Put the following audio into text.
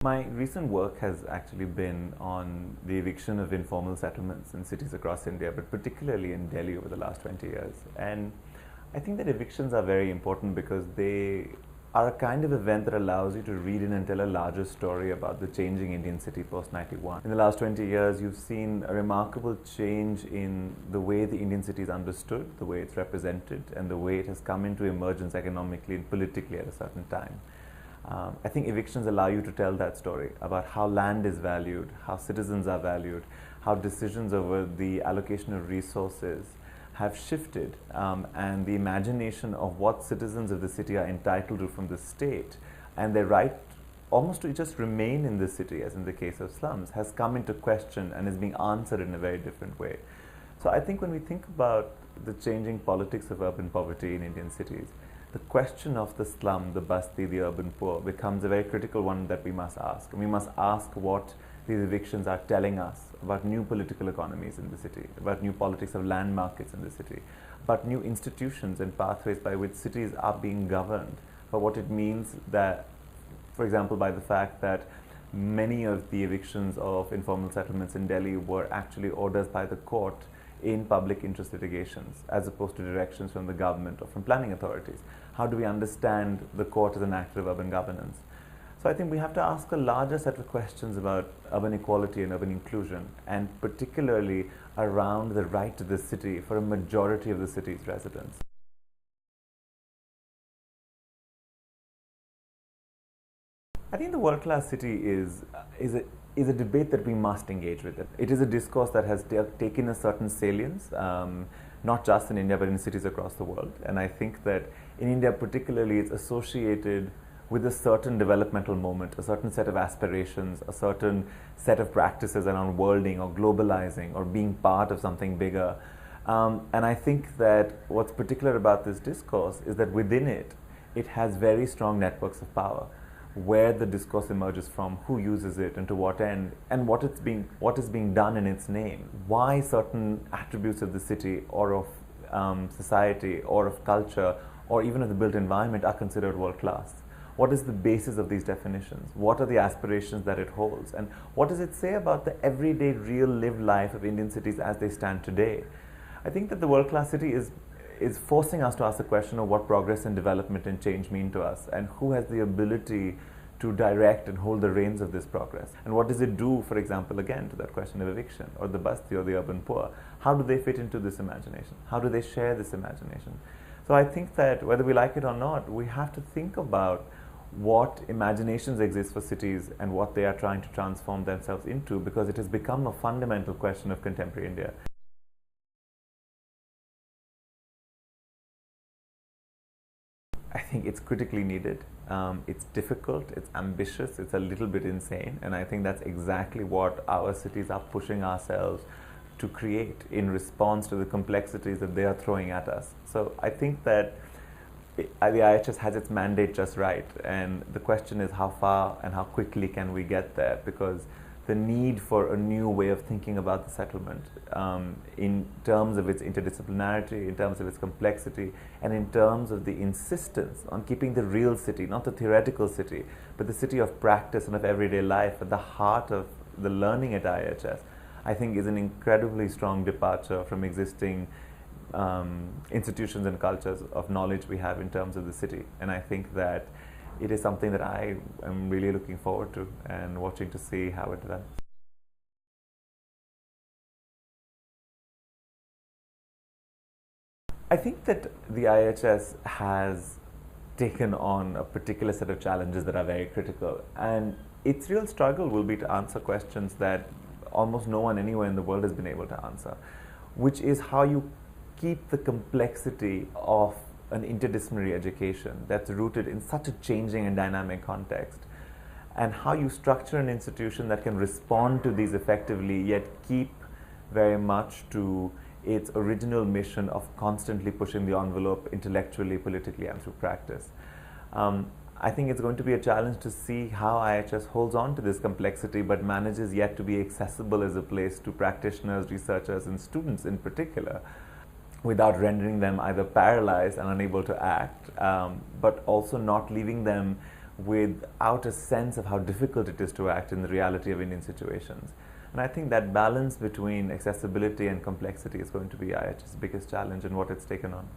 My recent work has actually been on the eviction of informal settlements in cities across India, but particularly in Delhi over the last 20 years. And I think that evictions are very important because they are a kind of event that allows you to read in and tell a larger story about the changing Indian city post 91. In the last 20 years, you've seen a remarkable change in the way the Indian city is understood, the way it's represented, and the way it has come into emergence economically and politically at a certain time. I think evictions allow you to tell that story about how land is valued, how citizens are valued, how decisions over the allocation of resources have shifted, and the imagination of what citizens of the city are entitled to from the state and their right almost to just remain in the city, as in the case of slums, has come into question and is being answered in a very different way. So I think when we think about the changing politics of urban poverty in Indian cities, the question of the slum, the basti, the urban poor becomes a very critical one that we must ask. And we must ask what these evictions are telling us about new political economies in the city, about new politics of land markets in the city, about new institutions and pathways by which cities are being governed, but what it means that, for example, by the fact that many of the evictions of informal settlements in Delhi were actually orders by the court in public interest litigations, as opposed to directions from the government or from planning authorities. How do we understand the court as an actor of urban governance? So I think we have to ask a larger set of questions about urban equality and urban inclusion, and particularly around the right to the city for a majority of the city's residents. I think the world-class city is a debate that we must engage with. It is a discourse that has taken a certain salience, not just in India, but in cities across the world. And I think that in India particularly, it's associated with a certain developmental moment, a certain set of aspirations, a certain set of practices around worlding or globalizing or being part of something bigger. And I think that what's particular about this discourse is that within it, it has very strong networks of power, where the discourse emerges from, who uses it, and to what end, and what is being done in its name. Why certain attributes of the city or of society or of culture or even of the built environment are considered world-class. What is the basis of these definitions? What are the aspirations that it holds? And what does it say about the everyday, real lived life of Indian cities as they stand today? I think that the world-class city is forcing us to ask the question of what progress and development and change mean to us, and who has the ability to direct and hold the reins of this progress. And what does it do, for example, again, to that question of eviction, or the basti, or the urban poor? How do they fit into this imagination? How do they share this imagination? So I think that whether we like it or not, we have to think about what imaginations exist for cities and what they are trying to transform themselves into, because it has become a fundamental question of contemporary India. I think it's critically needed. It's difficult, it's ambitious, it's a little bit insane, and I think that's exactly what our cities are pushing ourselves to create in response to the complexities that they are throwing at us. So I think that the IIHS has its mandate just right, and the question is how far and how quickly can we get there, because the need for a new way of thinking about the settlement in terms of its interdisciplinarity, in terms of its complexity, and in terms of the insistence on keeping the real city, not the theoretical city, but the city of practice and of everyday life at the heart of the learning at IIHS, I think is an incredibly strong departure from existing institutions and cultures of knowledge we have in terms of the city. And I think that it is something that I am really looking forward to and watching to see how it develops. I think that the IIHS has taken on a particular set of challenges that are very critical, and its real struggle will be to answer questions that almost no one anywhere in the world has been able to answer, which is how you keep the complexity of an interdisciplinary education that's rooted in such a changing and dynamic context, and how you structure an institution that can respond to these effectively yet keep very much to its original mission of constantly pushing the envelope intellectually, politically, and through practice. I think it's going to be a challenge to see how IIHS holds on to this complexity but manages yet to be accessible as a place to practitioners, researchers, and students in particular, without rendering them either paralyzed and unable to act, but also not leaving them without a sense of how difficult it is to act in the reality of Indian situations. And I think that balance between accessibility and complexity is going to be IIH's biggest challenge and what it's taken on.